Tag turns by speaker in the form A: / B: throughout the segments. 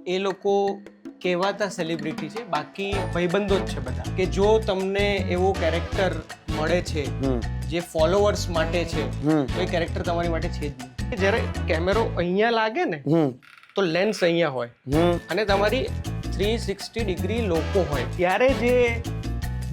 A: એ લોકો કહેવાતા સેલિબ્રિટી છે, બાકી ભાઈબંધો જ છે બધા. કે જો તમને એવો કેરેક્ટર મળે છે જે ફોલોવર્સ માટે છે, તો એ કેરેક્ટર તમારી માટે છે જ નહીં. જ્યારે કેમેરો અહીંયા લાગે ને તો લેન્સ અહીંયા હોય અને તમારી 360 ડિગ્રી લોકો હોય, ત્યારે જે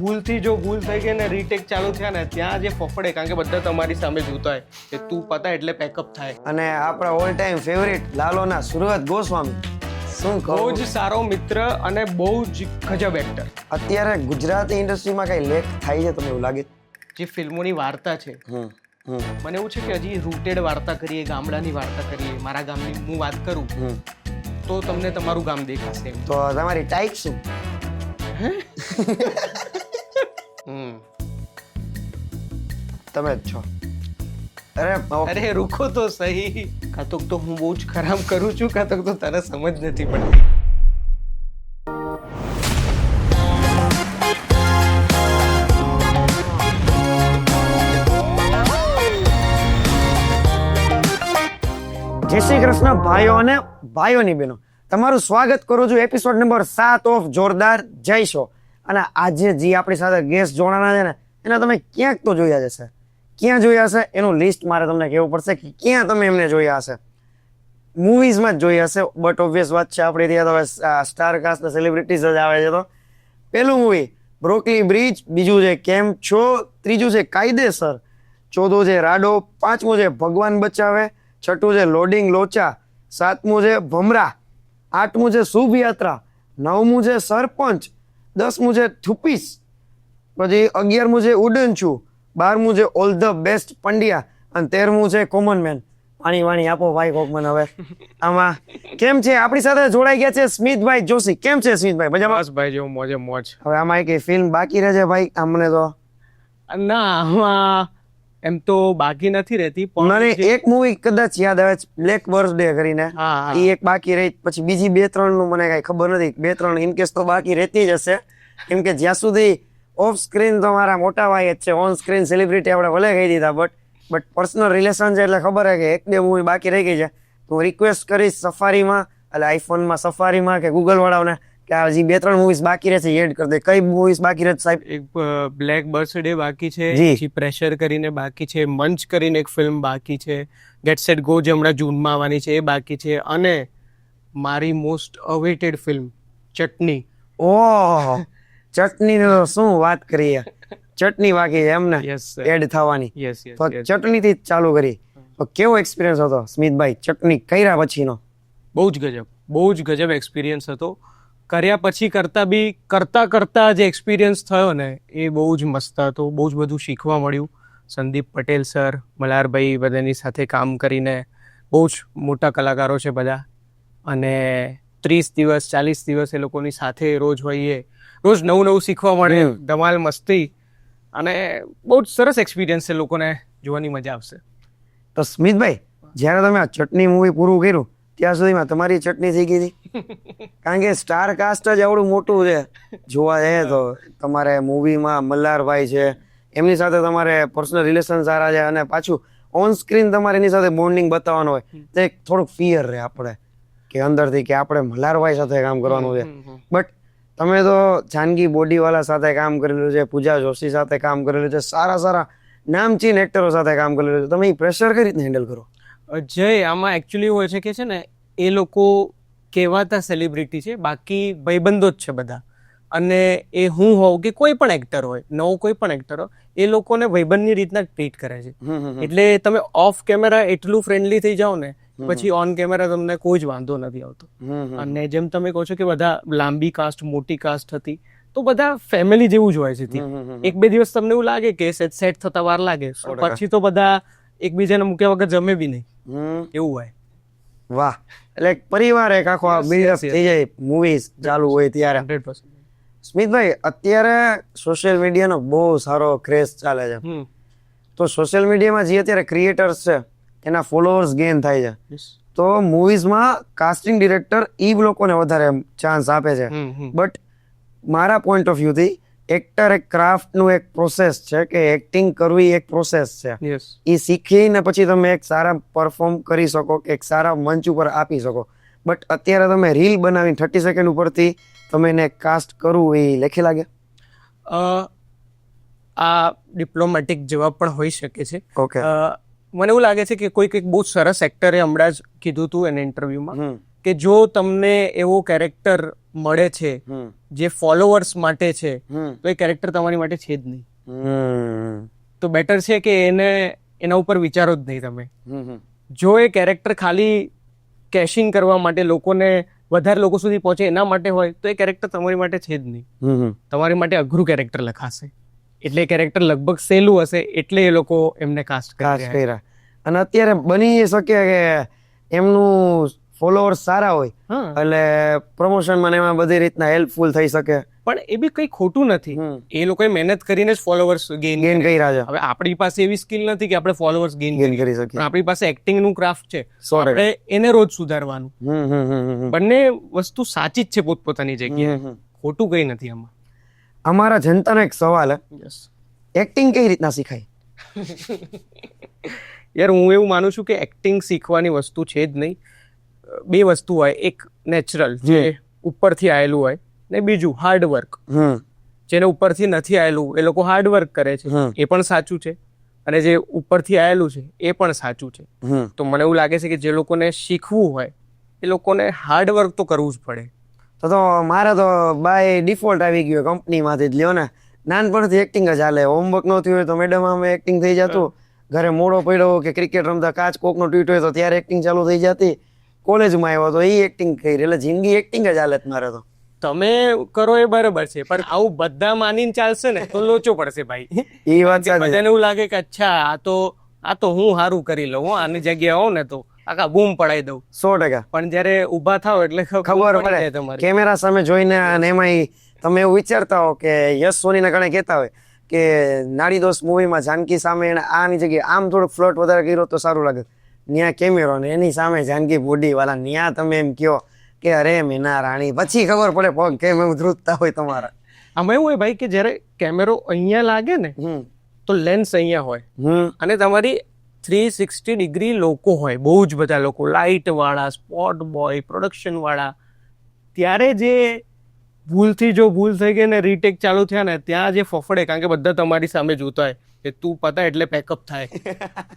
A: ભૂલથી જો ભૂલ થઈ ગઈ ને રીટેક ચાલુ થયા ને, ત્યાં જે ફફડે, કારણ કે બધા તમારી સામે જોતા હોય કે તું પતા એટલે પેકઅપ થાય.
B: અને આપણા ઓલ ટાઈમ ફેવરિટ લાલોના સુરત ગોસ્વામી, શું
A: બહુ
B: કહું,
A: જ સારો મિત્ર અને બહુ જ ગજબ એક્ટર.
B: અત્યારે ગુજરાતી ઇન્ડસ્ટ્રીમાં કઈ લેખ થાય છે તમને એવું લાગે?
A: જે ફિલ્મોની વાર્તા છે, મને એવું છે કે હજી રૂટેડ વાર્તા કરીએ, ગામડાની વાર્તા કરીએ. મારા ગામની હું વાત કરું તો તમને તમારું ગામ દેખાશે.
B: તો તમારી ટાઈપ શું? તમે જ છો.
A: અરે રૂકો તો સહી. કાં તો હું બહુ જ ખરાબ કરું છું, કાં તો તને સમજ નથી પડતી.
B: જય શ્રી કૃષ્ણ ભાઈઓ અને ભાઈઓની બહેનો, તમારું સ્વાગત કરું છું એપિસોડ નંબર 7 ઓફ જોરદાર જય શો. અને આજે જે આપણી સાથે ગેસ્ટ જોડાના છે ને, એને તમે ક્યાંક તો જોયા જશે. ક્યાં જોયા હશે એનું લિસ્ટ મારે તમને કહેવું પડશે કે ક્યાં તમે એમને જોયા હશે. મૂવીઝમાં જ જોયા હશે, બટ ઓબ્વિયસ વાત છે આપણે ત્યાં તો હવે સ્ટાર કાસ્ટ સેલિબ્રિટીઝ જ આવે છે. તો પેલું મૂવી બ્રોકલી બ્રિજ, બીજું છે કેમ છો, ત્રીજું છે કાયદેસર, ચોથું છે રાડો, પાંચમું છે ભગવાન બચાવે, છઠ્ઠું છે લોડિંગ લોચા, સાતમું છે ભમરા, આઠમું છે શુભ યાત્રા, નવમું છે સરપંચ, 10મું છે થુપીસ, પછી 11મું છે ઉડન છું, 12મું છે ઓલ ધ બેસ્ટ પંડ્યા, અને 13મું છે કોમન મેન. પાણી વાણી આપો ભાઈ કોક મને હવે. આમાં કેમ છે? આપણી સાથે જોડાઈ ગયા છે સ્મિતભાઈ જોશી. કેમ છે સ્મિતભાઈ? મજામાં?
A: બસ ભાઈ, જેવું મોજે મોજ.
B: હવે આમાં એક ફિલ્મ બાકી રહે છે ભાઈ અમને તો.
A: ના, આમાં એમ તો બાકી નથી રહેતી,
B: મને
A: પણ
B: એક મૂવી કદાચ યાદ આવે છે, બ્લેક બર્થડે કરીને.
A: હા.
B: એ એક બાકી રહી, પછી બીજી 2-3 નું મને કઈ ખબર નથી. 2-3 ઇનકેસ તો બાકી રહેતી જ હશે, કેમ કે જ્યાં સુધી ઓફ સ્ક્રીન તો મારા મોટા ભાઈ જ છે, ઓન સ્ક્રીન સેલિબ્રિટી આપણે ભલે કહી દીધા, બટ પર્સનલ રિલેશન છે એટલે ખબર છે કે 1-2 મૂવી બાકી રહી ગઈ છે. તો હું રિક્વેસ્ટ કરીશ સફારીમાં, એટલે આઈફોનમાં સફારીમાં કે ગૂગલ વાળાઓને કે આ હજી 2-3 મૂવીઝ બાકી રહે છે એડ કરી દે. કઈ મૂવીઝ બાકી રહે છે સાહેબ?
A: એક બ્લેક બર્થડે બાકી છે,
B: જી.
A: પછી પ્રેશર કરીને બાકી છે, મંચ કરીને એક ફિલ્મ બાકી છે, ગેટ સેટ ગો જે હમણાં જૂનમાં આવવાની છે એ બાકી છે, અને મારી મોસ્ટ અવેટેડ ફિલ્મ ચટણી.
B: ઓહ, ચટણીની તો શું વાત કરીએ. ચટણી બાકી છે એમને
A: યસ
B: એડ થવાની.
A: યસ
B: તો ચટણીથી જ ચાલુ કરી. તો કેવો એક્સપિરિયન્સ હતો સ્મિતભાઈ ચટણી કર્યા પછીનો?
A: બહુ જ ગજબ એક્સપિરિયન્સ હતો. કર્યા પછી કરતા જે એક્સપિરિયન્સ થયો ને, એ બહુ જ મસ્ત હતો. બહુ જ બધું શીખવા મળ્યું. સંદીપ પટેલ સર, મલારભાઈ, બધાની સાથે કામ કરીને, બહુ જ મોટા કલાકારો છે બધા, અને 30 દિવસ 40 દિવસ એ લોકોની સાથે રોજ હોઈએ, રોજ નવું શીખવા મળે, ધમાલ મસ્તી, અને બહુ જ સરસ એક્સપિરિયન્સ છે. લોકોને જોવાની મજા આવશે.
B: તો સ્મિતભાઈ, જ્યારે તમે આ ચટણી મૂવી પૂરું કર્યું ત્યાં સુધીમાં તમારી ચટણી થઈ ગઈ હતી? કારણ કે સ્ટાર કાસ્ટ જ આવડું મોટું છે જોવા જઈએ તો. તમારે મૂવીમાં મલ્હારભાઈ છે, એમની સાથે તમારે પર્સનલ રિલેશન સારા છે, અને પાછું ઓન સ્ક્રીન તમારે એની સાથે બોન્ડિંગ બતાવવાનું હોય તો એક થોડુંક ફિયર રહે આપણે કે અંદરથી કે આપણે મલ્હારભાઈ સાથે કામ કરવાનું છે. બટ તમે તો જાનકી બોડીવાલા સાથે કામ કરેલું છે, પૂજા જોશી સાથે કામ કરેલું છે, સારા નામચીન એક્ટરો સાથે કામ કરેલું છે. તમે એ પ્રેશર કઈ રીતે હેન્ડલ કરો?
A: જય, આમાં એકચ્યુઅલી હોય છે કે છે ને, એ લોકો કહેવાતા સેલિબ્રિટી છે, બાકી ભાઈબંધો જ છે બધા. અને એ હું હોઉં કે કોઈ પણ એક્ટર હોય, નવો કોઈ પણ એક્ટર હોય, એ લોકોને ભાઈબંધની રીતના ટ્રીટ કરે છે. એટલે તમે ઓફ કેમેરા એટલું ફ્રેન્ડલી થઈ જાઓ ને, પછી ઓન કેમેરા તમને કોઈ જ વાંધો નથી આવતો. અને જેમ તમે કહો છો કે બધા લાંબી કાસ્ટ, મોટી કાસ્ટ હતી, તો બધા ફેમિલી જેવું જ હોય છે. 1-2 દિવસ તમને એવું લાગે કે સેટ થતા વાર લાગે, પછી તો બધા એકબીજાને મૂક્યા વગર જમે બી નહીં, એવું હોય.
B: વાહ, એટલે એક પરિવાર એક આખો બિલ્ડઅપ થઈ જાય મૂવીઝ ચાલુ હોય ત્યારે.
A: 100%.
B: સ્મિતભાઈ, અત્યારે સોશિયલ મીડિયાનો બહુ સારો ક્રેઝ ચાલે છે. તો સોશિયલ મીડિયામાં જે અત્યારે ક્રિએટર્સ છે એના ફોલોઅર્સ ગેઇન થાય છે, તો મૂવીઝમાં કાસ્ટિંગ ડિરેક્ટર એ લોકોને વધારે ચાન્સ આપે છે. બટ મારા પોઈન્ટ ઓફ વ્યૂથી એક્ટર એક ક્રાફ્ટનું એક પ્રોસેસ છે કે એક્ટિંગ કરવી એક પ્રોસેસ છે. એ શીખીને પછી તમે એક સારા પરફોર્મ કરી શકો કે એક સારા મંચ ઉપર આપી શકો. બટ અત્યારે તમે રીલ બનાવીને 30 સેકન્ડ ઉપરથી તમે એને કાસ્ટ કરવું એ લેખી લાગે?
A: અ, આ ડિપ્લોમેટિક જવાબ પણ હોઈ શકે છે.
B: ઓકે.
A: મને એવું લાગે છે કે કોઈક એક બહુ સરસ એક્ટરે હમણાં જ કીધું હતું એને ઇન્ટરવ્યુમાં કે જો તમને એવો કેરેક્ટર મળે છે જે ફોલોવર્સ માટે છે તો એ કેરેક્ટર તમારી માટે છે જ નહીં. તો બેટર છે કે એના ઉપર વિચારો જ નહીં તમે. જો એ કેરેક્ટર ખાલી કેશિંગ કરવા માટે લોકોને વધારે લોકો સુધી પહોંચે એના માટે હોય તો એ કેરેક્ટર તમારી માટે છે જ નહીં. તમારી માટે અઘરું કેરેક્ટર લખાશે એટલે એ કેરેક્ટર લગભગ સહેલું હશે એટલે એ લોકો એમને કાસ્ટ
B: કર્યા. અને અત્યારે બની શકે કે એમનું ફોલોઅર્સ સારા હોય એટલે પ્રમોશનમાં ને એમાં બધી રીતના હેલ્પફુલ થઈ શકે.
A: પણ એ બી કઈ ખોટું નથી. એ લોકોએ મહેનત કરીને જ ફોલોવર્સ ગેઇન
B: કર્યા છે.
A: હવે આપણી પાસે એવી સ્કિલ નથી કે આપણે ફોલોવર્સ ગેઇન
B: કરી શકીએ.
A: પણ આપણી પાસે એક્ટિંગ નું ક્રાફ્ટ છે. આપણે એને રોજ સુધારવાનું. બંને વસ્તુ સાચી જ છે પોતપોતાની જગ્યાએ. ખોટું કઈ નથી આમાં.
B: અમારા જનતાનો એક સવાલ એક્ટિંગ કઈ રીતના શીખાય?
A: યાર હું એવું માનું છું કે એક્ટિંગ શીખવાની વસ્તુ છે જ નહીં. બે વસ્તુ હોય, એક નેચરલ જે ઉપરથી આવેલું હોય ને બીજું હાર્ડવર્ક. જેને ઉપરથી નથી આવેલું એ લોકો હાર્ડવર્ક કરે છે એ પણ સાચું છે અને જે ઉપરથી આવેલું છે એ પણ સાચું છે. તો મને એવું લાગે છે કે જે લોકોને શીખવું હોય એ લોકોને હાર્ડવર્ક તો કરવું જ પડે.
B: તો મારે તો બાય ડિફોલ્ટ આવી ગયો કંપનીમાંથી જ લ્યો ને. નાનપણથી એક્ટિંગ જ હાલે. હોમવર્ક ન થયું હોય તો મેડમ અમે એક્ટિંગ થઈ જતું. ઘરે મોડો પડ્યો કે ક્રિકેટ રમતા કાચ કોકનો ટ્વીટ હોય તો ત્યારે એક્ટિંગ ચાલુ થઈ જતી. કોલેજમાં આવ્યો તો એ એક્ટિંગ કરી એટલે જિંદગી એક્ટિંગ જ હાલે મારે તો.
A: તમે કરો એ બરાબર છે પણ આવું બધા માનીને ચાલશે ને તો લોચો પડશે ભાઈ.
B: એ વાત
A: બધાને એવું લાગે કે અચ્છા આ તો હું સારું કરી લઉં આની જગ્યાએ હોઉં ને તો આખા બૂમ પડાઈ દઉં.
B: 100%.
A: પણ જયારે ઉભા થાવ એટલે
B: ખબર પડે તમારે કેમેરા સામે જોઈને. અને એમાં તમે એવું વિચારતા હો કે યશ સોનીને ઘણા કહેતા હોય કે નાડી દોસ્ત મૂવીમાં જાનકી સામે એને આની જગ્યાએ આમ થોડુંક ફ્લોટ વધારે કર્યો તો સારું લાગે. ન્યા કેમેરો ને એની સામે જાનકી બોડી વાળા ન્યા તમે એમ કયો કે અરે મીના રાણી પછી ખબર પડે પગ કેમ એવું ધ્રુજતા હોય તમારા.
A: આમાં એવું હોય ભાઈ કે જયારે કેમેરો અહીંયા લાગે ને તો લેન્સ અહીંયા હોય અને તમારી 360 ડિગ્રી લોકો હોય, બહુ જ બધા લોકો, લાઇટ વાળા, સ્પોટ બોય, પ્રોડક્શન વાળા. ત્યારે જે ભૂલથી જો ભૂલ થઈ ગઈ ને રીટેક ચાલુ થયા ને ત્યાં જે ફફડે કારણ કે બધા તમારી સામે જોતા હોય કે તું પતા એટલે પેકઅપ થાય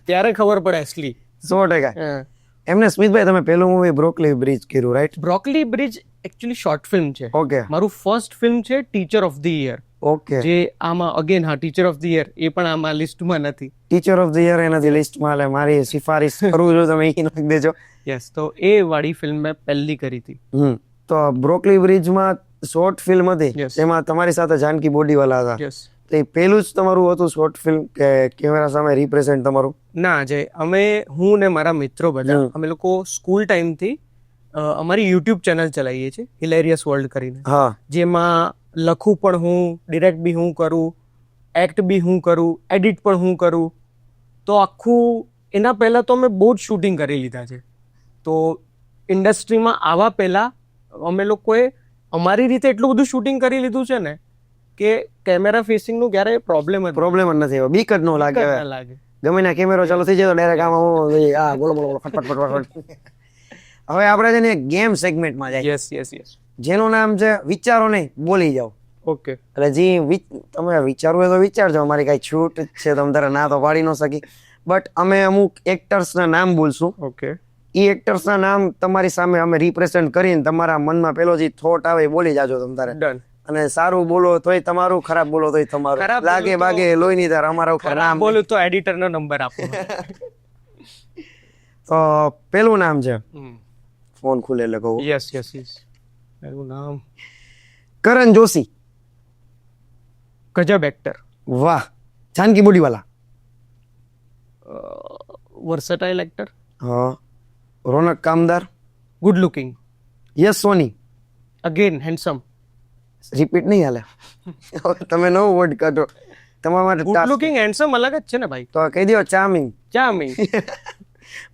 A: ત્યારે ખબર પડે અસલી.
B: 100%. એમને સ્મિતભાઈ તમે પેલું મૂવી બ્રોકલી બ્રિજ કર્યું right?
A: Broccoli Bridge actually short film છે.
B: ઓકે.
A: મારું ફર્સ્ટ ફિલ્મ છે Teacher of the Year.
B: Okay.
A: જે આમાં again Teacher of the Year એ પણ આમાં લિસ્ટમાં નથી.
B: ટીચર ઓફ ધ યર એનાથી લિસ્ટમાં એટલે મારી સિફારિશ કરું છું તમે એ નાખી દેજો.
A: યસ. તો એ વાળી ફિલ્મ મેં પહેલી કરી હતી.
B: તો બ્રોકલી બ્રિજમાં શોર્ટ ફિલ્મ હતી તેમાં તમારી સાથે જાનકી બોડીવાલા હતા.
A: યસ.
B: તો એ પહેલું જ તમારું હતું શોર્ટ ફિલ્મ કે કેમેરા સામે રિપ્રેઝન્ટ તમારું?
A: ના જય, હું ને મારા મિત્રો બધા અમે લોકો સ્કૂલ ટાઈમથી અમારી યુટ્યુબ ચેનલ ચલાવીએ છીએ હિલેરિયસ વર્લ્ડ કરીને. જેમાં લખું પણ હું, ડિરેક્ટ બી હું કરું, એક્ટ બી હું કરું, એડિટ પણ હું કરું. તો આખું એના પહેલાં તો અમે બહુ જ શૂટિંગ કરી લીધા છે. તો ઇન્ડસ્ટ્રીમાં આવવા પહેલાં અમે લોકોએ અમારી રીતે એટલું બધું શૂટિંગ કરી લીધું છે ને કે કેમેરા ફેસિંગનું ક્યારેય પ્રોબ્લેમ જ
B: નથી. બીક જ ન લાગે. ગમે ના કેમેરો ચાલુ થઈ જાય તો ડાયરેક્ટ આમાં બોલો ફટફટ. હવે આપણે છે ને ગેમ સેગમેન્ટમાં જાય.
A: યસ.
B: જેનું નામ છે વિચારો નહીં બોલી જાઓ.
A: ઓકે.
B: એટલે જે તમે વિચારવું હોય તો વિચારજો. અમારી કઈ છૂટ છે તમે તારે ના તો પાડી ન શકી. બટ અમે અમુક એક્ટર્સના નામ બોલશું.
A: ઓકે.
B: એ એક્ટર્સના નામ તમારી સામે અમે રિપ્રેઝન્ટ કરીને તમારા મનમાં પેલો જે થોટ આવે એ બોલી જાજો તમ તારે.
A: ડન.
B: અને સારું બોલો તોય તમારું, ખરાબ બોલો તોય તમારું. લાગે બાગે લોહી ની તાર અમારા ઉપર નામ
A: બોલું તો એડિટરનો નંબર આપો.
B: તો પેલું નામ છે, ફોન ખુલે એટલે કહું.
A: યસ. પેલું નામ
B: કરણ જોશી.
A: ગજબ એક્ટર.
B: વાહ. જાનકી બોડીવાલા.
A: Versatile actor.
B: હા. Ronak Kamdar.
A: Good looking.
B: Yash Soni.
A: Again handsome.
B: Repeat નહીં હાલે. તમે નવો વર્ડ કાઢો તમારા માટે.
A: ગુડ લુકિંગ હેન્ડસમ અલગ જ છે ને ભાઈ.
B: તો કહી દો ચાર્મિંગ.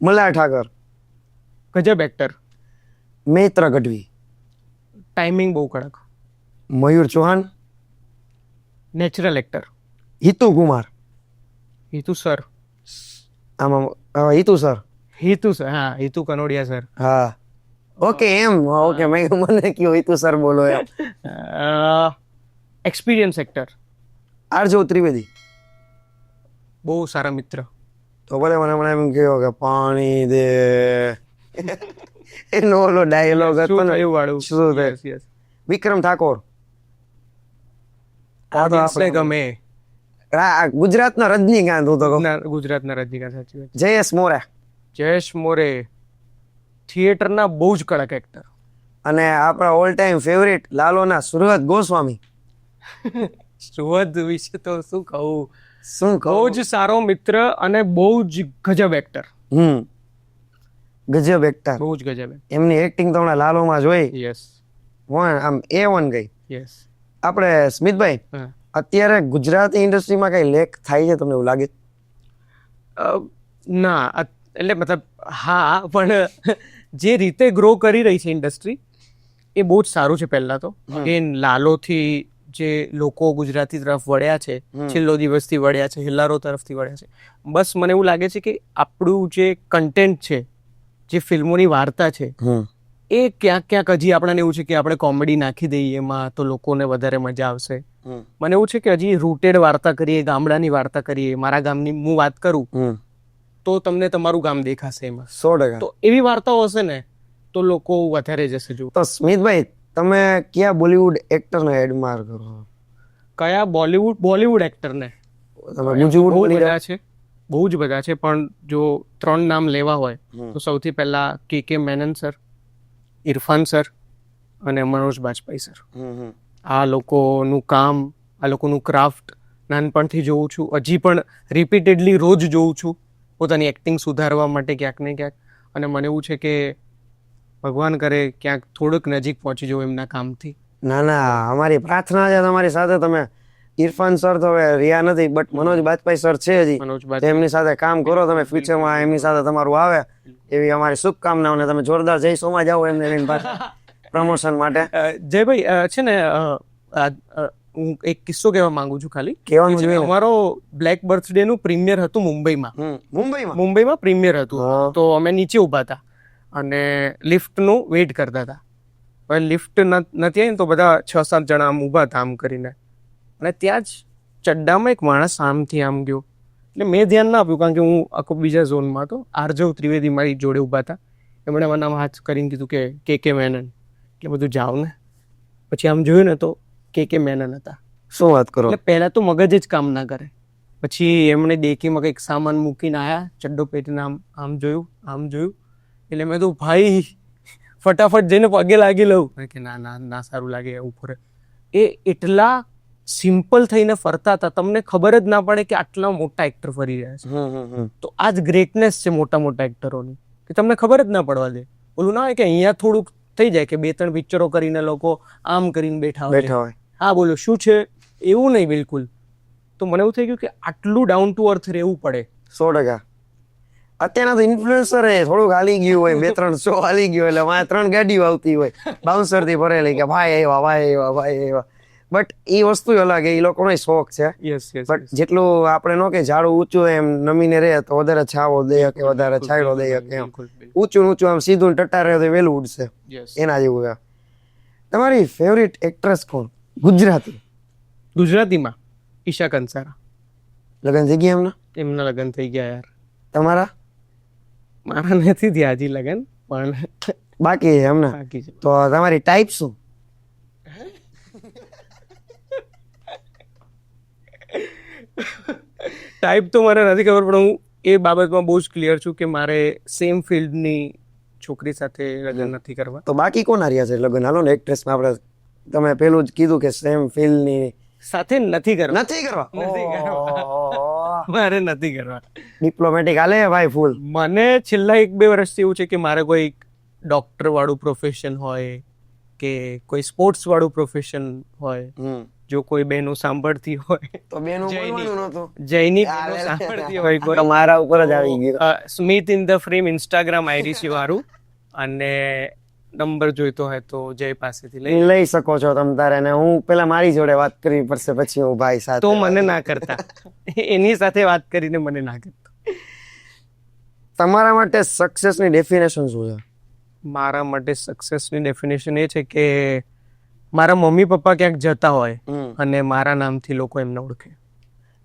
B: મલ્હાર ઠાકર.
A: ગજબ એક્ટર.
B: મૈત્ર ગઢવી.
A: ટાઈમિંગ બહુ કડક.
B: Mayur Chauhan.
A: Natural actor.
B: Hitu Kumar.
A: Hitu sir.
B: આમાં હિતુ સર.
A: હા હિતુ કનોડિયા સર.
B: હા. ઓકે એમ ઓકે મેં કીધું મને કયો હિતુ સર બોલો એમ.
A: Experience actor,
B: Aarjav Trivedi.
A: બહુ સારા મિત્ર.
B: તો ભલે મને એમ કહ્યું કે પાણી દે એનો ઓલો ડાયલોગ હતો ને
A: વાળું
B: શું થયું?
A: Yes, yes.
B: વિક્રમ ઠાકોર.
A: આ દિલસે ગમે.
B: ગુજરાતના રજનીકાંત હું તો કહું.
A: ગુજરાતના રજનીકાંત, સાચી વાત.
B: જયેશ મોરે.
A: જયેશ મોરે થિયેટરના બહુ જ કડક એક્ટર.
B: અને આપણા ઓલ ટાઈમ ફેવરિટ લાલોના સુરત ગોસ્વામી.
A: સુહદ વિશે તો શું કહું,
B: શું
A: બહુ જ સારો મિત્ર અને બહુ જ ગજબ એક્ટર.
B: ગજબ એક્ટર.
A: બહુ જ ગજબ.
B: એમની એક્ટિંગ તો હમણાં લાલોમાં જોઈ.
A: યસ
B: આમ A1 ગઈ.
A: યસ.
B: આપણે સ્મિતભાઈ, અત્યારે ગુજરાતી ઇન્ડસ્ટ્રીમાં કઈ લેક થાય છે તમને એવું લાગે?
A: ના એટલે મતલબ હા, પણ જે રીતે ગ્રો કરી રહી છે ઇન્ડસ્ટ્રી એ બહુ જ સારું છે. પહેલા તો કે લાલોથી જે લોકો ગુજરાતી તરફ વળ્યા છે, છેલ્લો દિવસથી વળ્યા છે, હિલ્લારો તરફથી વળ્યા છે. બસ મને એવું લાગે છે કે આપણું જે કન્ટેન્ટ છે, જે ફિલ્મોની વાર્તા છે, એ ક્યાંક ક્યાંક હજી આપણને એવું છે કે આપણે કોમેડી નાખી દઈએ એમાં તો લોકોને વધારે મજા આવશે. મને એવું છે કે હજી રૂટેડ વાર્તા કરીએ, ગામડાની વાર્તા કરીએ. મારા ગામની હું વાત કરું તો તમને તમારું ગામ દેખાશે એમાં.
B: 100%.
A: તો એવી વાર્તાઓ હશે ને તો લોકો વધારે જશે. જો
B: તો સ્મિતભાઈ, તમે કયા બોલિવૂડ એક્ટરને એડમાયર કરો?
A: કયા બોલિવૂડ એક્ટરને?
B: તમે ગુજુવુડ
A: બહુ
B: બોલી
A: બધા છે, બહુ જ બધા છે, પણ જો 3 નામ લેવા હોય તો સૌથી પહેલા કે મેનન સર, ઇરફાન સર અને મનોજ બાજપાઈ સર. આ લોકોનું કામ, આ લોકોનું ક્રાફ્ટ નાનપણથી જોઉં છું, હજી પણ રિપીટેડલી રોજ જોઉં છું પોતાની એક્ટિંગ સુધારવા માટે ક્યાંક ને ક્યાંક. અને મને એવું છે કે ભગવાન કરે ક્યાંક થોડુંક નજીક પહોંચી જવું એમના કામથી.
B: ના ના, અમારી પ્રાર્થના છે તમારી સાથે. તમે ઇરફાન સર તો હવે રહ્યા નથી, બટ મનોજ બાજપાઈ સર છે હજી.
A: મનોજ
B: એમની સાથે કામ કરો તમે, ફ્યુચરમાં એમની સાથે તમારું આવે એવી અમારી શુભકામનાઓ. અને તમે જોરદાર જય સોમાં જાઓ એમને લઈને પાછા પ્રમોશન માટે.
A: જયભાઈ છે ને, હું એક કિસ્સો કહેવા માંગુ છું ખાલી.
B: કહેવાનું જોઈએ.
A: અમારો બ્લેક બર્થડે નું પ્રીમિયર હતું મુંબઈમાં. મુંબઈમાં પ્રીમિયર હતું. તો અમે નીચે ઊભા હતા અને લિફ્ટનું વેઇટ કરતા હતા. હવે લિફ્ટ નથી આવી ને તો બધા 6-7 જણા આમ ઊભા હતા આમ કરીને. અને ત્યાં જ ચડ્ડામાં એક માણસ આમથી આમ ગયો. એટલે મેં ધ્યાન ના આપ્યું કારણ કે હું આખો બીજા ઝોનમાં હતો. આરજવ ત્રિવેદી મારી જોડે ઊભા હતા. એમણે મને આમ હાથ કરીને કીધું કે કે મેનન. એટલે બધું જાઓ ને. પછી આમ જોયું ને તો કે મેનન હતા.
B: શું વાત કરો?
A: એટલે પહેલા તો મગજ જ કામ ના કરે. પછી એમણે દેખીમાં કંઈક સામાન મૂકીને આવ્યા, ચડ્ડો પહેરીને આમ જોયું. એટલે મેં તો ભાઈ ફટાફટ જઈને પગે લાગી લઉં કે ના સારું લાગે ઉપર. એ એટલા સિમ્પલ થઈને ફરતા હતા, તમને ખબર જ ના પડે કે આટલા મોટા એક્ટર ફરી રહ્યા છે. તો આ જ ગ્રેટનેસ છે મોટા એક્ટરોની, કે તમને ખબર જ ના પડવા દે. ઓલું ના હોય કે અહીંયા થોડુંક થઈ જાય કે 2-3 પિક્ચરો કરીને લોકો આમ કરીને બેઠા હોય. હા બોલો શું છે એવું નહીં બિલકુલ. તો મને એવું થઈ ગયું કે આટલું ડાઉન ટુ અર્થ રહેવું પડે.
B: 100%. અત્યારના તો ઇન્ફ્લુએન્સર થોડુંક હાલી ગયું હોય, 2-3 શો હાલી ગયો એટલે મારે 3 ગાડીઓ આવતી હોય બાઉન્સર થી ભરેલી કે ભાઈ એવા. બટ એ વસ્તુ અલગ, એ લોકોનો શોખ છે. બટ જેટલું આપણે નો કે ઝાડું ઊંચું એમ નમીને રહે તો વધારે છાવો દે કે વધારે છાયડો દે કે એમ. ઊંચું આમ સીધું ટટ્ટા રહે તો વહેલું ઉડશે, એના જેવું છે. તમારી ફેવરિટ એક્ટ્રેસ કોણ
A: ગુજરાતીમાં? ઈશા કંસારા.
B: લગ્ન થઈ ગયા
A: એમના લગ્ન થઈ ગયા યાર.
B: તમારા?
A: મારા નથી થયા હજી લગ્ન, પણ
B: બાકી છે એમને. તો તમારી ટાઈપ શું?
A: ટાઈપ તો મને નથી ખબર, પણ હું એ બાબતમાં બહુ જ ક્લિયર છું કે મારે સેમ ફિલ્ડની છોકરી સાથે લગ્ન નથી કરવા.
B: તો બાકી કોના રહ્યા છે લગ્ન? હાલો ને એક્ટ્રેસમાં આપણે, તમે પેલું જ કીધું કે સેમ ફિલ્ડની
A: સાથે નથી કરવા. મારે નથી કરવા.
B: ડિપ્લોમેટિક હાલે ભાઈ ફૂલ.
A: મને છેલ્લા 1-2 વર્ષથી એવું છે કે મારે કોઈ ડોક્ટર વાળું પ્રોફેશન હોય કે કોઈ સ્પોર્ટ્સ વાળું પ્રોફેશન હોય. જો કોઈ બહેનો સાંભળતી હોય
B: તો બહેનો બોલવાનું નહોતું.
A: જયની બહેનો સાંભળતી હોય કોઈ,
B: મારા ઉપર જ આવી ગયું.
A: Smith in the frame Instagram ID છે મારું, અને નંબર જોઈતો હોય તો જય પાસેથી
B: લઈ શકો છો તમે તારે. ને હું પેલા મારી જોડે વાત કરવી પડશે, પછી હું ભાઈ સાથે.
A: તો મને ના કરતા, એની સાથે વાત કરીને મને ના કરતા.
B: તમારા માટે સક્સેસની ડેફિનેશન શું છે?
A: મારા માટે સક્સેસની ડેફિનેશન એ છે કે મારા મમ્મી પપ્પા ક્યાંક જતા હોય અને મારા નામથી લોકો એમને ઓળખે.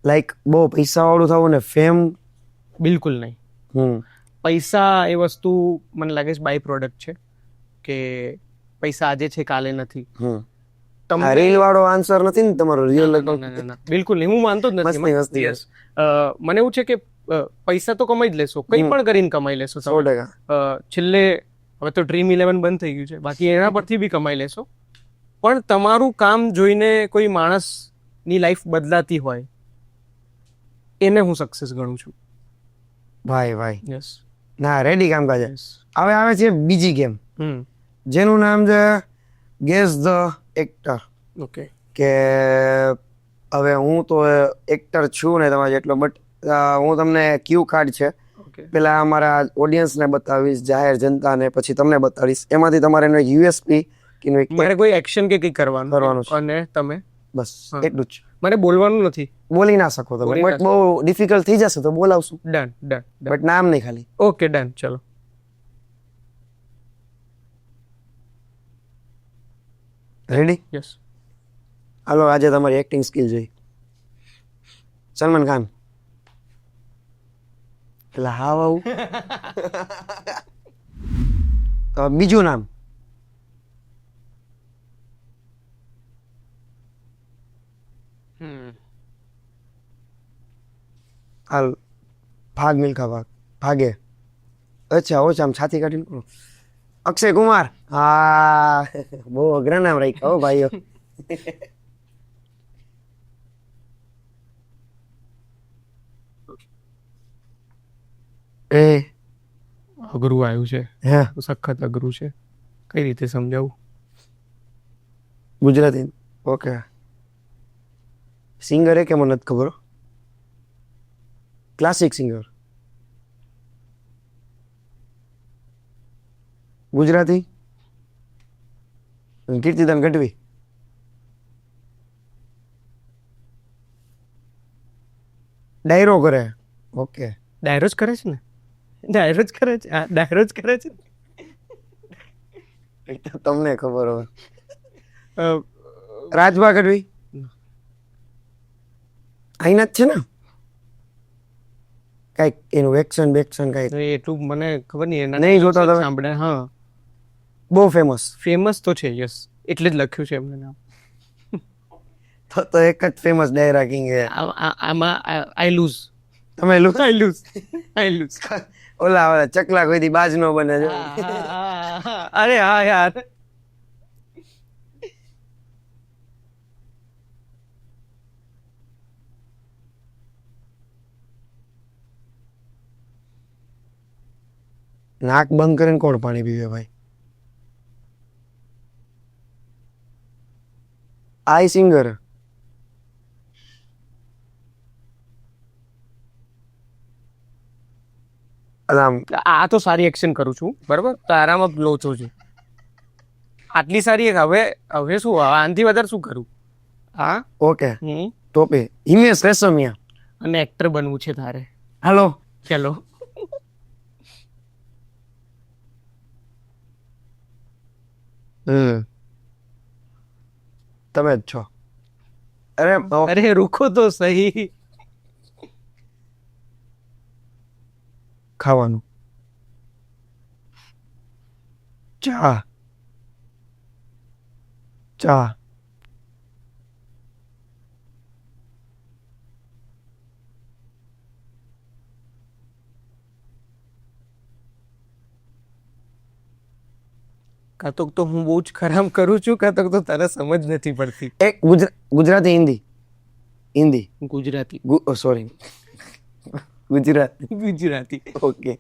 B: લાઈક બહુ પૈસા વાળું થવું ને ફેમ.
A: બિલકુલ નહીં. પૈસા એ વસ્તુ મને લાગે છે બાય પ્રોડક્ટ છે કે પૈસા આજે છે કાલે નથી.
B: રીલ વાળો આન્સર નથી ને તમારો રિયલ.
A: બિલકુલ નહીં, હું માનતો જ
B: મસ્તી,
A: નથી.
B: મસ્તી.
A: Yes. મને એવું છે કે પૈસા તો કમાઈ જ લેશો, કંઈ પણ કરીને કમાઈ લેશો.
B: 100%.
A: છેલ્લે હવે તો Dream 11 બંધ થઈ ગયું છે, બાકી એના પરથી બી કમાઈ લેશો. પણ તમારું કામ જોઈને કોઈ માણસની લાઈફ બદલાતી હોય એને હું સક્સેસ ગણું છું.
B: ભાઈ
A: યસ.
B: ના રેડી કામકાજ. હવે આવે છે બીજી ગેમ
A: હમ.
B: જેનું નામ છે ગેસ ધ એક્ટર.
A: ઓકે.
B: કે હવે હું તો એક્ટર છું ને તમારે જેટલો, બટ હું તમને ક્યુ કાર્ડ છે
A: ઓકે.
B: પેલા અમારા ઓડિયન્સને બતાવીશ, જાહેર જનતાને, પછી તમને બતાવીશ. એમાંથી તમારે એનો યુએસપી કે
A: મારે કોઈ એક્શન કે કંઈ કરવાનું
B: છે.
A: અને તમે
B: બસ
A: હા.
B: એટલું જ.
A: મને બોલવાનું નથી.
B: બોલી ના શકો તમે,
A: બોલી ના
B: બટ બહુ ડિફિકલ્ટ થઈ જશે તો બોલાવશું,
A: ડન ડન.
B: બટ નામ નહીં ખાલી.
A: Okay done. ચલો.
B: રેડી?
A: યસ.
B: હાલો આજે તમારી એક્ટિંગ સ્કિલ જોઈ. સલમાન ખાન. એટલે હાવ આવું. તો બીજું નામ. હાલ ભાગ મિલ્ખા ભાગ. ભાગે. અચ્છા ઓછા આમ છાતી કાઢીને કરો. અક્ષય કુમાર. હા બહુ અઘરા નામ રાખ્યા હો ભાઈઓ. એ
A: અઘરું આવ્યું છે.
B: હે
A: સખત અઘરું છે. કઈ રીતે સમજાવું?
B: ગુજરાતી. ઓકે. સિંગર એ કે મને નથી ખબર. Classic singer. ગુજરાતી. કીર્તિદાન ગઢવી. ડાયરો કરે. ઓકે.
A: ડાયરો જ કરે છે ને? ડાયરો જ કરે છે. હા ડાયરો જ કરે છે.
B: તમને ખબર હોય. રાજભા ગઢવી. અહીંના જ છે ને? કઈક એનું એક્શન બેક્શન કઈક
A: એટલું મને ખબર નહીં. એના
B: નહીં જોતા તમે?
A: સાંભળે. હા
B: બહુ ફેમસ.
A: ફેમસ તો છે. યસ, એટલે જ લખ્યું છે એમને નામ.
B: તો એક જ ફેમસ ડાયરા કિંગ છે.
A: આમાં આઈ લૂઝ.
B: તમે
A: આઈ લૂઝ. આઈ લૂઝ.
B: ઓલા ચકલા કોઈથી બાજ નો બને છે.
A: અરે હા યાર.
B: નાક બંધ કરીને કોણ પાણી પીવે ભાઈ? આઈ સિંગર.
A: આ તો સારી એક્શન કરું છું, બરાબર? તો આરામાં લોચો છું. આટલી સારી હવે હવે શું, આનાથી વધારે શું કરું? હા
B: ઓકે. ટોપે હિમેશ રેશમિયા.
A: અને એક્ટર બનવું છે તારે?
B: હાલો
A: ચલો.
B: તમે જ છો.
A: અરે રૂકો તો સહી.
B: ખાવાનું. ચા. ચા.
A: કાં તો હું બહુ જ ખરાબ કરું છું, કાં તો તારે સમજ નથી પડતી.
B: એક ગુજરાતી હિન્દી. હિન્દી
A: ગુજરાતી.
B: સોરી ગુજરાતી.
A: ગુજરાતી.
B: ઓકે.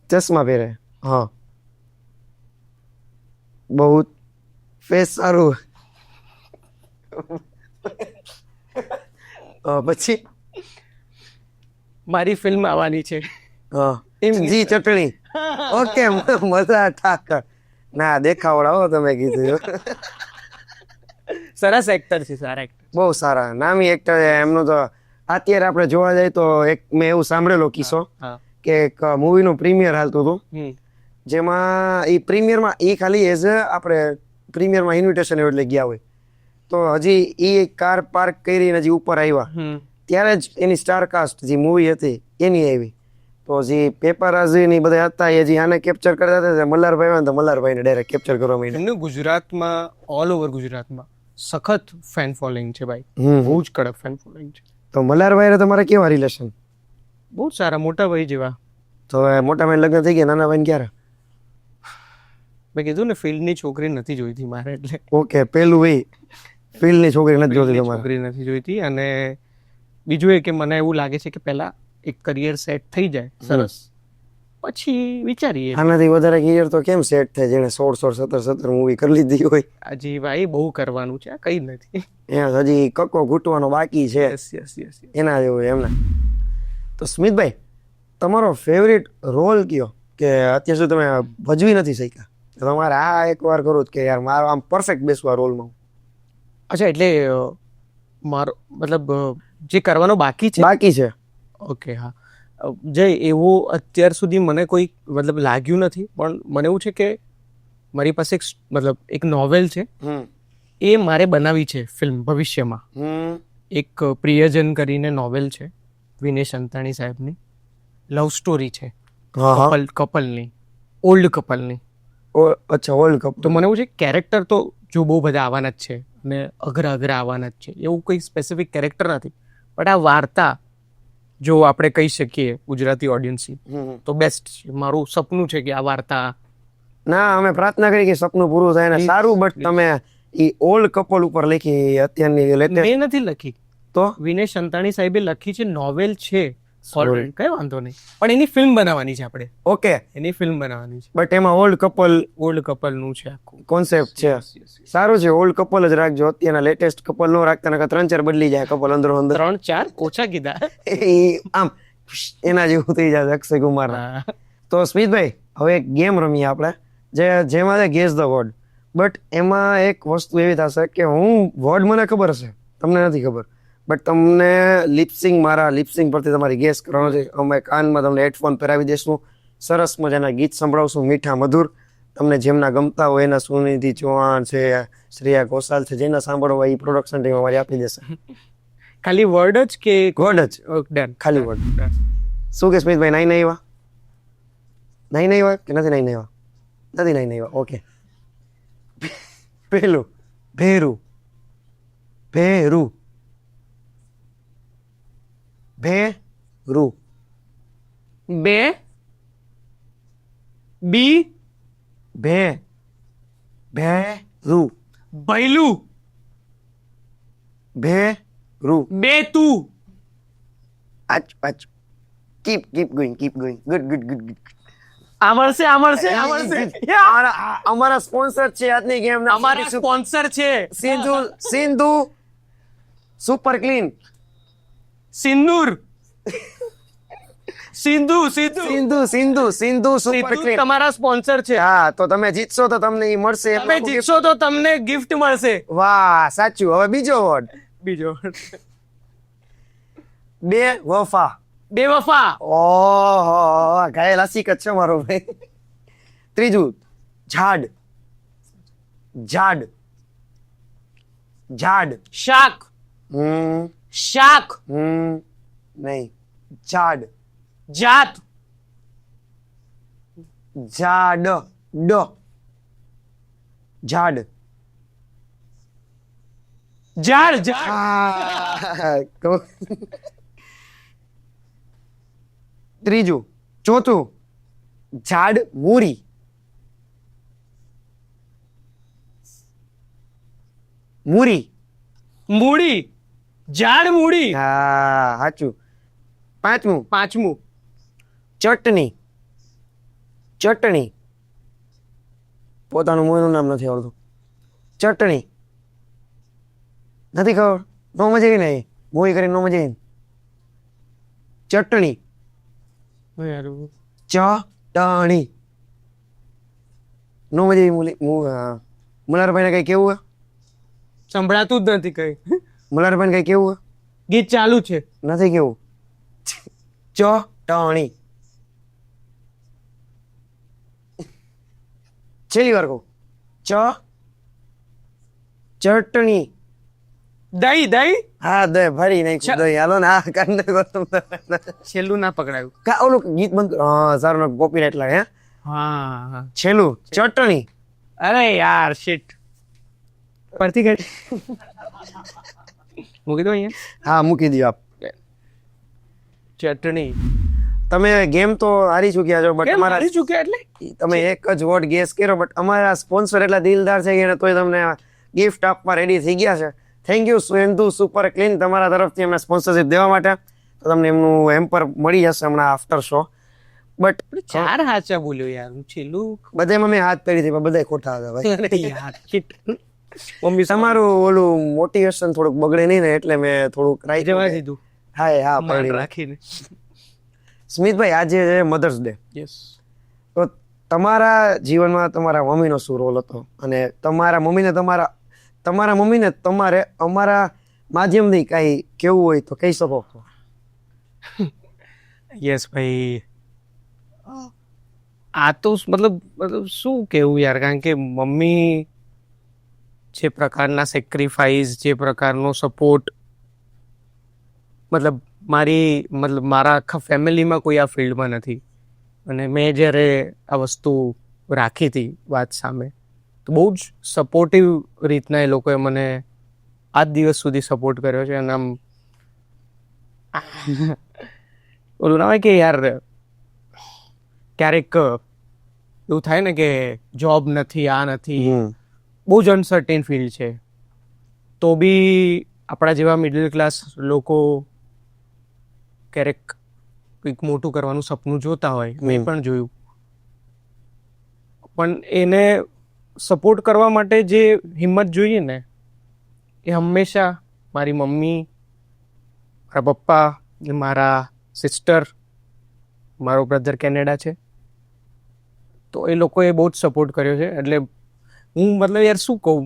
B: ચશ્મા પહેરે. હા બહુ ફેસ સારું. પછી
A: મારી ફિલ્મ આવવાની છે.
B: હા જી ચટણી. ઓકે મજા ઠાકર. ના દેખાવડા હો તમે કીધું.
A: સરસ એક્ટર છે. સારા એક્ટર.
B: બહુ સારા નામી એક્ટર એમનું તો. અત્યારે આપણે જોવા જઈએ તો એક મેં એવું સાંભળેલો કિસ્સો કે એક મૂવીનું પ્રીમિયર હાલતું હતું જેમાં એ પ્રીમિયરમાં એ ખાલી એઝ અ આપણે પ્રીમિયરમાં ઇન્વિટેશન એટલે ગયા હોય તો હજી એ કાર પાર્ક કરીને હજી ઉપર આવ્યા ત્યારે જ એની સ્ટાર કાસ્ટ જે મૂવી હતી એની આવી તો જે પેપરાઝી ની બધા હતા એ જે આને કેપ્ચર કરતા હતા મલ્હારભાઈ આવે ને તો મલ્હારભાઈને ડાયરેક્ટ કેપ્ચર કરવા માંડ્યા.
A: એમનું ગુજરાતમાં ઓલ ઓવર ગુજરાતમાં સખત ફેન ફોલોઈંગ છે ભાઈ, બહુ જ કડક ફેન ફોલોઈંગ છે.
B: તો મલ્હારભાઈ તમારા કેવા રિલેશન?
A: બહુ જ સારા, મોટા ભાઈ જેવા.
B: તો હવે મોટા ભાઈ લગ્ન થઈ ગયા, નાના ભાઈ ક્યારે?
A: મેં કીધું ને ફિલ્ડની છોકરી નથી જોઈતી મારે, એટલે
B: ઓકે, પેલું એ ફિલ્ડની છોકરી નથી જોતી તમારે?
A: છોકરી નથી જોઈતી. અને બીજું એ કે મને એવું લાગે છે કે પહેલા એક કરિયર સેટ થઈ જાય સરસ, પછી વિચારીએ.
B: આનાથી વધારે કરિયર તો કેમ સેટ થાય જેને 16 17 મૂવી કરી લીધી હોય?
A: હજી ભાઈ બહુ કરવાનું છે, કઈ નથી.
B: હજી કક્કો ઘૂંટવાનો બાકી છે.
A: Yes yes yes.
B: એના જેવું એમને. તો સ્મિતભાઈ, તમારો ફેવરિટ રોલ કયો કે અત્યાર સુધી તમે ભજવી નથી શક્યા, તમારે આ એકવાર કરું જ કે યાર મારો આમ પરફેક્ટ બેસવા રોલમાં?
A: અચ્છા, એટલે મારો મતલબ જે કરવાનો બાકી છે.
B: બાકી છે.
A: ઓકે, હા. જય, એવું અત્યાર સુધી મને કોઈ મતલબ લાગ્યું નથી, પણ મને એવું છે કે મારી પાસે એક નોવેલ છે, એ મારે બનાવી છે ફિલ્મ ભવિષ્યમાં. એક પ્રિયજન કરીને નોવેલ છે વિનેશ અંતાણી સાહેબની, લવ સ્ટોરી છે કપલની, ઓલ્ડ કપલની.
B: અચ્છા, વર્લ્ડ કપ.
A: તો મને એવું છે કેરેક્ટર તો જો બહુ બધા આવવાના જ છે અને અઘરા આવવાના જ છે, એવું કોઈ સ્પેસિફિક કેરેક્ટર નથી, બટ આ વાર્તા જો આપણે કહી શકીએ ગુજરાતી ઓડિયન્સની તો બેસ્ટ છે. મારું સપનું છે કે આ વાર્તા.
B: ના, અમે પ્રાર્થના કરી કે સપનું પૂરું થાય ને સારું, બટ તમે ઈ ઓલ્ડ કપલ ઉપર લખી અત્યારની લેટેસ્ટ?
A: મેં નથી લખી,
B: તો
A: વિનેશ અંતાણી સાહેબે લખી છે, નોવેલ છે ઓલરેડી, કઈ વાંધો નહીં, પણ એની ફિલ્મ બનાવવાની છે આપણે.
B: ઓકે,
A: એની ફિલ્મ બનાવવાની છે,
B: બટ એમાં ઓલ્ડ
A: કપલનું છે આખું
B: કોન્સેપ્ટ છે. સારું છે, ઓલ્ડ કપલ જ રાખજો, અત્યારના લેટેસ્ટ કપલ નો રાખતા, નકર 3-4 બદલી જાય કપલ અંદરો અંદર.
A: 3-4 ઓછા કીધા.
B: આમ એના જેવું થઈ જાય અક્ષય કુમાર. તો સ્મિતભાઈ, હવે એક ગેમ રમીએ આપણે, જેમાં છે ગેસ ધ વર્ડ, બટ એમાં એક વસ્તુ એવી થશે કે હું વર્ડ મને ખબર હશે, તમને નથી ખબર, બટ તમને મારા લિપસિંગ પરથી તમારી ગેસ કરવાનો છે. અમે કાનમાં તમને હેડફોન પહેરાવી દઈશું, સરસ મજાના ગીત સંભળાવશું, મીઠા મધુર, તમને જેમના ગમતા હોય એના, સુનિધિ ચૌહાણ છે, શ્રેયા ઘોષાલ છે, જેના સાંભળવા એ પ્રોડક્શન ટીમ અમારી આપી દેશે.
A: ખાલી વર્ડ જ કે
B: વર્ડ જ?
A: ડન,
B: ખાલી વર્ડ. શું કે સ્મિતભાઈ, નહીં આવ્યા કે નથી નહીં આવ્યા? નથી નહીં આવ્યા. ઓકે, પેલું ભેરું. ભેરું. ભેરું.
A: બે બી
B: ભેરું.
A: ભૈલું.
B: ભેરું.
A: બે તું.
B: Keep going. ગુડ.
A: આવડશે.
B: અમારા સ્પોન્સર છે આજની ગેમ.
A: અમારા સ્પોન્સર છે
B: Sindhu super clean. Sindhu super clean
A: તમારા સ્પોન્સર છે.
B: હા, તો તમે જીતશો તો તમને ઈ મળશે.
A: તમે જીતશો તો તમને ગિફ્ટ મળશે.
B: વાહ, સાચું. હવે બીજો વર્ડ. બેવફા. ઓહો, ઘાયલ આશિક જ છે મારો ભાઈ. ત્રીજું, ઝાડ.
A: શાક.
B: નહીં, ઝાડ.
A: જાત.
B: ઝાડ. ત્રીજું. ચોથું, ઝાડ મૂરી.
A: મૂડી. ઝાડ મૂડી.
B: હા, સાચું. પાંચમું, ચટણી. પોતાનું મોનું નામ નથી આવડતું. ચટણી નથી ખબર? નો મજા આવી ને, મૂવી કરીને નો મજા આવી. ચટણી. નો મજા આવી. મલ્હારભાઈને કઈ કેવું?
A: સંભળાતું જ નથી કઈ.
B: મલ્હારભાઈને કઈ કેવું?
A: ગીત ચાલુ છે,
B: નથી કેવું. ચટણી. છેલ્લી વાર કહું. ચટણી.
A: દહીં દહીં
B: હા દહીં ભરી નાખ્યું દહીં. હાલો ને આ કાંડ
A: છેલ્લું ના પકડાયું.
B: કા ઓલું ગીત બંધ કરો. હા સારું કોપીરાઈટ લાગે. હે
A: હા
B: છેલ્લું ચટણી.
A: અરે યાર શિટ પરથી ગઈ મૂકી દો અહીંયા.
B: હા મૂકી દો આપ.
A: ચટણી
B: તમે ગેમ તો હારી ચૂક્યા છો બટ
A: કેમ
B: અમારા
A: હારી ચૂક્યા એટલે
B: તમે એક જ વોટ ગેસ કર્યો બટ અમારા સ્પોન્સર એટલા દિલદાર છે કે તોય તમને ગિફ્ટ આપવા રેડી થઈ ગયા છે. થેન્ક યુ સુએન્દુ સુપર ક્લીન તમારા તરફથી અમને સ્પોન્સરશિપ દેવા માટે. તો તમને એમનું હેમ્પર મળી જશે હમણાં આફ્ટર શો. બટ
A: ચાર હાચા બોલ્યો યાર હું છેલ્લું
B: બધામાં મેં હાથ કરી હતી પણ બધા ખોટા હતા ભાઈ.
A: અરે યાર shit. મમ્મી
B: તમારું ઓલું મોટિવેશન થોડુંક બગડે નહીં ને એટલે મેં થોડુંક રાઈ
A: જવા દીધું
B: હા
A: માન
B: પડી.
A: રાખીને.
B: સ્મિતભાઈ આજે છે મધર્સ ડે.
A: યસ
B: તો તમારા જીવનમાં તમારા મમ્મીનો શું રોલ હતો અને તમારા મમ્મીને તમારે અમારા માધ્યમથી કાંઈ કેવું હોય તો કહી શકો.
A: યસ ભાઈ આ તો મતલબ શું કેવું યાર કારણ કે મમ્મી જે પ્રકારના સેક્રિફાઈસ જે પ્રકારનો સપોર્ટ મારા આખા ફેમિલીમાં કોઈ આ ફિલ્ડમાં નથી અને મેં જ્યારે આ વસ્તુ રાખી હતી વાત સામે તો બહુ જ સપોર્ટિવ રીતના એ લોકોએ મને આજ દિવસ સુધી સપોર્ટ કર્યો છે અને આમ ઓલું ના હોય કે યાર ક્યારેક એવું થાય ને કે જોબ નથી આ નથી બહુ જ અનસર્ટેન ફિલ્ડ છે તો બી આપણા જેવા મિડલ ક્લાસ લોકો ક્યારેક કંઈક મોટું કરવાનું સપનું જોતા હોય મેં પણ જોયું પણ એને સપોર્ટ કરવા માટે જે હિંમત જોઈએ ને એ હંમેશા મારી મમ્મી મારા પપ્પા મારા સિસ્ટર મારો બ્રધર કેનેડા છે તો એ લોકોએ બહુ જ સપોર્ટ કર્યો છે એટલે હું યાર શું કહું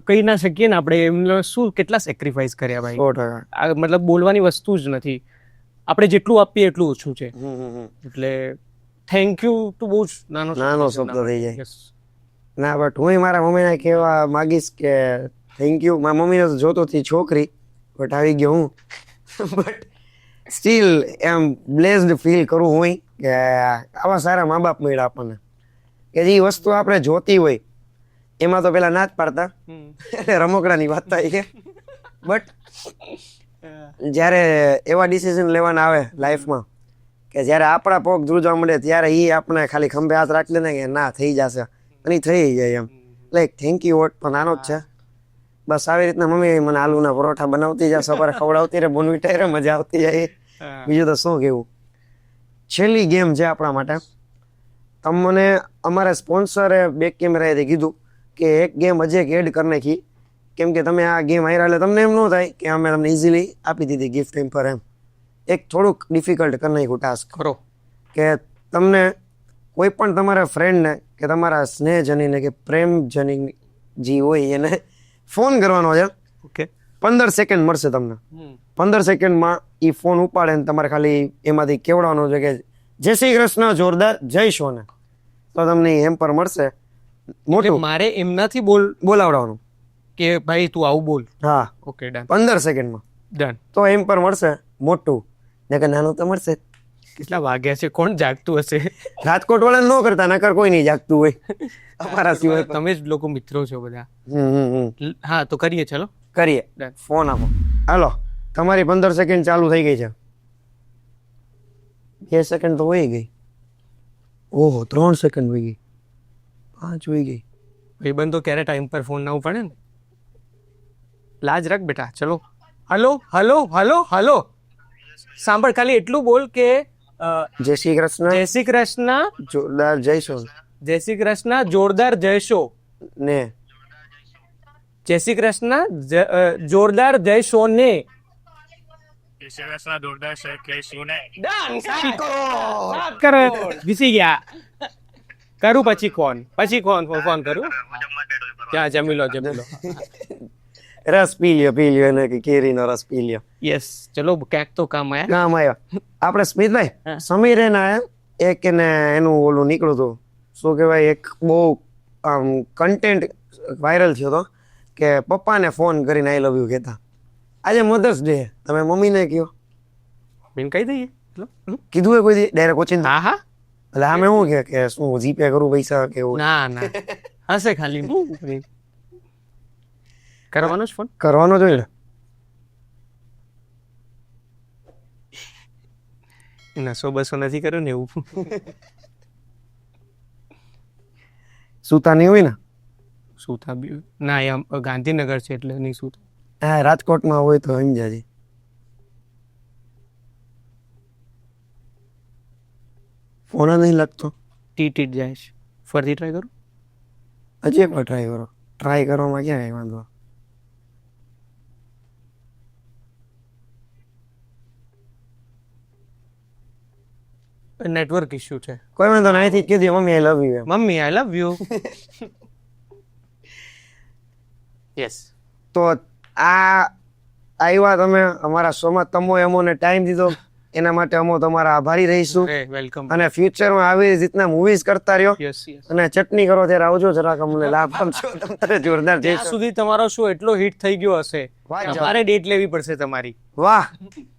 A: કહી ના શકીએ ને આપણે એમને શું કેટલા સેક્રિફાઈસ કર્યા ભાઈ.
B: 100%.
A: આ બોલવાની વસ્તુ જ નથી આપણે જેટલું આપીએ એટલું ઓછું છે એટલે થેન્ક યુ તો બહુ જ નાનો
B: શબ્દ થઈ જાય. ના બટ હું મારા મમ્મીને કહેવા માંગીશ કે થેન્ક યુ. મારા મમ્મીને તો જોતો હતી છોકરી બટ આવી ગયો હું but still am blessed feel કરું હું કે આવા સારા મા બાપ મળ્યા આપણને કે જે વસ્તુ આપણે જોતી હોય એમાં તો પેલા ના જ પાડતા એટલે રમકડાની વાત થાય કે બટ જ્યારે એવા ડિસિઝન લેવાના આવે લાઈફમાં કે જ્યારે આપણા પગ ધ્રુજવા મળે ત્યારે એ આપણે ખાલી ખંભે હાથ રાખી લે ને કે ના થઈ જશે અને થઈ જાય એમ લાઈક થેન્ક યુ વોટ તો નાનો જ છે. બસ આવી રીતના મમ્મી મને આલુના પરોઠા બનાવતી જાય સવારે ખવડાવતી રહે બોનવીટા રહે મજા આવતી જાય. બીજું તો શું કેવું. છેલ્લી ગેમ છે આપણા માટે. તમને અમારા સ્પોન્સરે બેક કેમેરાએથી કીધું કે એક ગેમ હજી એક એડ કરી નાખી કેમ કે તમે આ ગેમ હાર્યા એટલે તમને એમ ન થાય કે અમે તમને ઇઝીલી આપી દીધી ગિફ્ટ હેમ્પર એમ. એક થોડુંક ડિફિકલ્ટ કરી નાખ્યું ટાસ્ક
A: ખરો
B: કે તમને કોઈ પણ તમારા ફ્રેન્ડને કે તમારા સ્નેહજનીને કે પ્રેમજની જે હોય એને ફોન કરવાનો છે.
A: ઓકે
B: 15 સેકન્ડ મળશે તમને. 15 સેકન્ડમાં એ ફોન ઉપાડે ને તમારે ખાલી એમાંથી કેવડાવવાનું છે કે જય શ્રી કૃષ્ણ જોરદાર જય શોને તો તમને હેમ્પર મળશે. મોટું
A: મારે એમનાથી
B: બોલાવડાવવાનું
A: કે ભાઈ તું આવું બોલ.
B: હા
A: ઓકે ડન
B: 15 સેકન્ડમાં
A: ડન.
B: તો હેમ્પર મળશે મોટું ને કે નાનું તો મળશે.
A: કેટલા વાગ્યા છે કોણ જાગતું હશે
B: રાજકોટ વાળા ન કરતા નકર કોઈ નહીં જાગતું હોય અમારા સિવાય.
A: તમે જ લોકો મિત્રો છો બધા.
B: હમ
A: હા તો કરીએ ચલો
B: કરીએ. ફોન આપો. હાલો તમારી 15 સેકન્ડ ચાલુ થઈ ગઈ છે. 2 સેકન્ડ તો વહી ગઈ. ઓહો 3 સેકન્ડ વહી ગઈ. 5 વહી ગઈ.
A: ભાઈબંધ તો ક્યારે ટાઈમ પર ફોન ના ઉપાડે ને. લાજ રાખ બેટા ચલો. હલો હલો હલો હલો સાંભળ ખાલી એટલું બોલ કે
B: જય શ્રી કૃષ્ણ
A: જય શ્રી કૃષ્ણ
B: જોરદાર જયશો
A: જય શ્રી કૃષ્ણ જોરદાર જયશો
B: ને
A: જય શ્રી કૃષ્ણ જોરદાર જયશો ને ઘીસી ગયા. કરું પછી ફોન ફોન કરું. ત્યાં જમી લો.
B: રસ પી લ્યો એને કે કેરીનો રસ પી લ્યો.
A: યસ ચલો ક્યાંક તો કામ આયા.
B: કામ આવ્યો. આપણે સ્મિતભાઈ સમીર એના એક એને એનું ઓલું નીકળ્યું હતું શું કહેવાય એક બહુ કન્ટેન્ટ વાયરલ થયો હતો કે પપ્પાને ફોન કરીને આઈ લવ યુ કહેતા. આજે મધર્સ ડે, તમે મમ્મીને કહો,
A: બેન કહી દઈએ એટલે
B: કીધું હોય કોઈ ડાયરેક્ટ કોચિંગ?
A: હા હા
B: એટલે આમે શું કે શું જીપે કરું પૈસા કે એવું?
A: ના ના હશે ખાલી કરવાનો જ ફોન
B: કરવાનો જોઈએ ને.
A: નસો બસો નથી કર્યો ને એવું
B: સુતા નહીં હોય ને?
A: શું થયું ના એ ગાંધીનગર છે એટલે નહીં શું
B: હા, રાજકોટમાં હોય તો સમજાજી. ફોન જ નહીં લાગતો.
A: ટીટ જાય છે ફરીથી ટ્રાય કરું
B: હજી એકવાર ટ્રાય કરો. ટ્રાય કરવામાં ક્યાં કઈ વાંધો?
A: નેટવર્ક ઇશ્યુ છે
B: કોઈ વાંધો નહીં, અહીંથી જ કીધું મમ્મી આઈ લવ યુ એમ.
A: Mummy I love you yes
B: તો આ આવ્યા તમે અમારા શોમાં, તમે અમોને ટાઈમ દીધો એના માટે અમે તમારા આભારી રહીશું.
A: વેલકમ
B: અને ફ્યુચરમાં આવી રીતના મૂવીઝ કરતા રહ્યો
A: યસ યસ
B: અને ચટણી કરો ત્યારે આવજો જરાક, અમને લાભ આપજો. તમારે જોરદાર
A: ત્યાં
B: જઈશું.
A: સુધી તમારો શો એટલો હિટ થઈ ગયો હશે
B: વાહ,
A: તમારે ડેટ લેવી પડશે તમારી
B: વાહ,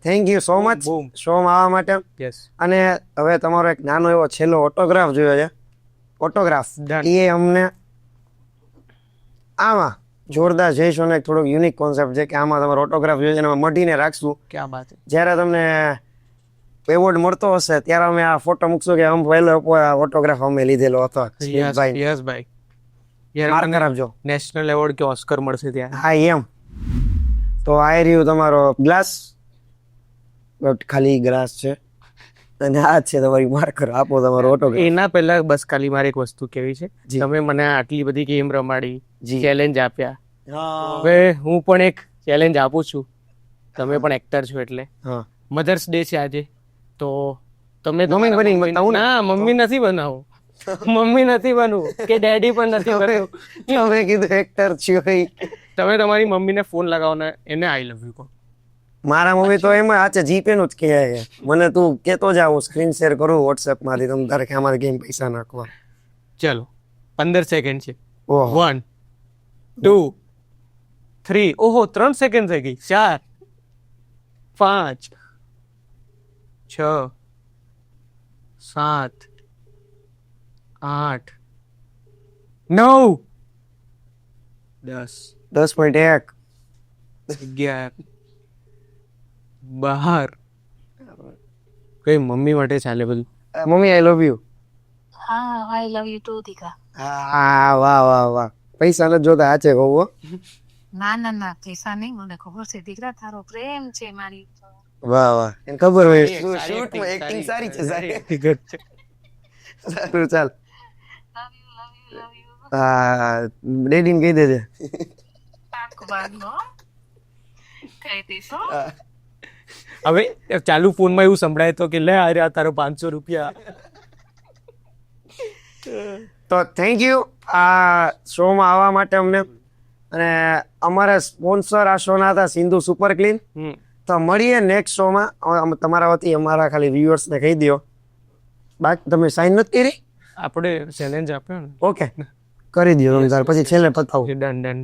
B: thank you so much
A: Boom.
B: શોમાં આવવા માટે.
A: યસ
B: અને હવે તમારો એક નાનો એવો છેલ્લો ઓટોગ્રાફ જોયો છે. Autograph
A: Done.
B: એ અમને આમાં જોરદાર જઈશું. એક થોડોક યુનિક કોન્સેપ્ટ છે કે આમાં તમારો ઓટોગ્રાફ જોઈએ છે અને અમે મઢીને રાખશું.
A: ક્યાં બાત
B: જ્યારે તમને એવોર્ડ મળતો હશે ત્યારે અમે આ ફોટો મૂકશું કે આમ પહેલો ઓટોગ્રાફ અમે લીધેલો હતો.
A: યસ
B: ભાઈ
A: યસ ભાઈ યાર
B: માર્કર આપજો.
A: નેશનલ એવોર્ડ કે ઓસ્કર મળશે ત્યાં
B: હા એમ. તો આ રહ્યું તમારો ગ્લાસ, ખાલી ગ્લાસ છે અને આ જ છે તમારી માર્કર. આપો તમારો ઓટોગ્રાફ.
A: એના પહેલા બસ ખાલી મારે એક વસ્તુ કહેવી છે
B: જી.
A: તમે મને આટલી બધી ગેમ રમાડી
B: જી.
A: ચેલેન્જ આપ્યા હવે હું પણ એક ચેલેન્જ આપું છું તમે પણ એક્ટર છો એટલે
B: હા,
A: મધર્સ ડે છે આજે તો તમે
B: મમ્મી
A: તમારા
B: બની
A: મમ્મી-
B: બતાવું ને?
A: ના મમ્મી નથી બનાવું મમ્મી નથી બનવું કે ડેડી પણ નથી બનવું
B: તમે કીધું એક્ટર છો ઈ.
A: તમે તમારી મમ્મીને ફોન લગાવો ને એને આઈ લવ યુ કહો
B: મારા મમ્મી તો એમાં આચે જીપે નું જ કહે છે. મને તું કેતો જા, હું સ્ક્રીન શેર કરું વોટ્સએપ માંથી, તમે તારે કે અમારે ગેમ પૈસા નાખવા.
A: ચલો 15 સેકન્ડ છે
B: ઓહો,
A: 1 2 3 ઓહો 3 સેકન્ડ થઈ ગઈ 4 5 6 7 8 9 10
B: 10.1.
A: 11 12 કઈ મમ્મી માટે ચાલે બધું
B: મમ્મી આઈ લવ યુ.
C: હા આઈ લવ યુ ટુ દીકા.
B: હા, વાહ વાહ વાહ. પૈસા નથી જોતા, આચે કહું હો.
C: ના ના ના પૈસા નહીં, મને ખબર છે દીકરા તારો પ્રેમ છે મારી ઉપર.
B: વાહ વાહ, એને ખબર હોય.
A: સારી
B: શૂટમાં એક્ટિંગ સારી છે, સારી.
A: hectic છે.
B: સારું, ચાલ.
C: Love you love you love you.
B: હા, ડેડીને કહી દેજે.
C: પાકું બાંધો કહી દઈશ હો.
A: હવે ચાલુ ફોનમાં એવું સંભળાય તો કે લે અરે આ તારો 500 રૂપિયા
B: તો થેન્ક યુ આ શોમાં આવવા માટે અમને. અને અમારા સ્પોન્સર આ શોના હતા સિંધુ સુપર ક્લીન. તો મળીએ નેક્સ્ટ શોમાં. તમારા વતી અમારા ખાલી વ્યુઅર્સને કહી દો. બાકી તમે સાઇન નથી કરી?
A: આપણે ચેલેન્જ આપ્યો ને
B: ઓકે, કરી દો તમે તાર, પછી છેલ્લે પતાવું.
A: ડન ડન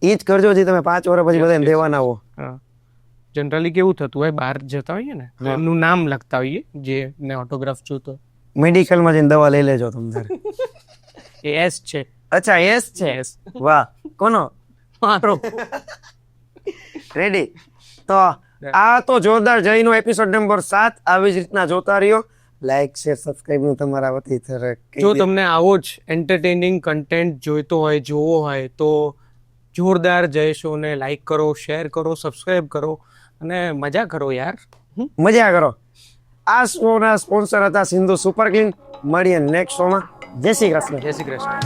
B: ઈ જ કરજો જે તમે 5 વર્ષ પછી બધાને દેવાના હો.
A: હા જનરલી કેવું થતું હોય બહાર જતા હોઈએ ને તો એમનું નામ લખતા હોઈએ જે ને ઓટોગ્રાફ જોતો
B: મેડિકલમાં જઈને દવા લઈ લેજો તમે તારે.
A: એ એસ છે
B: અચ્છા, એસ છે.
A: એસ
B: વાહ, કોનો?
A: મારો
B: રેડી. તો આ તો જોરદાર જયનો એપિસોડ નંબર 7. આવી જ રીતના જોતા રહ્યો. લાઈક શેર સબસ્ક્રાઇબ નું તમારા વતી
A: જો તમને આવો જ એન્ટરટેનિંગ કન્ટેન્ટ જોઈતો હોય જોવો હોય તો જોરદાર જય શોને લાઈક કરો, શેર કરો, સબસ્ક્રાઇબ કરો અને મજા કરો યાર.
B: મજા કરો. આ શોના સ્પોન્સર હતા સિંધુ સુપર ક્લીન. મળીએ નેક્સ્ટ શોમાં. જય શ્રી કૃષ્ણ.
A: જય શ્રી કૃષ્ણ.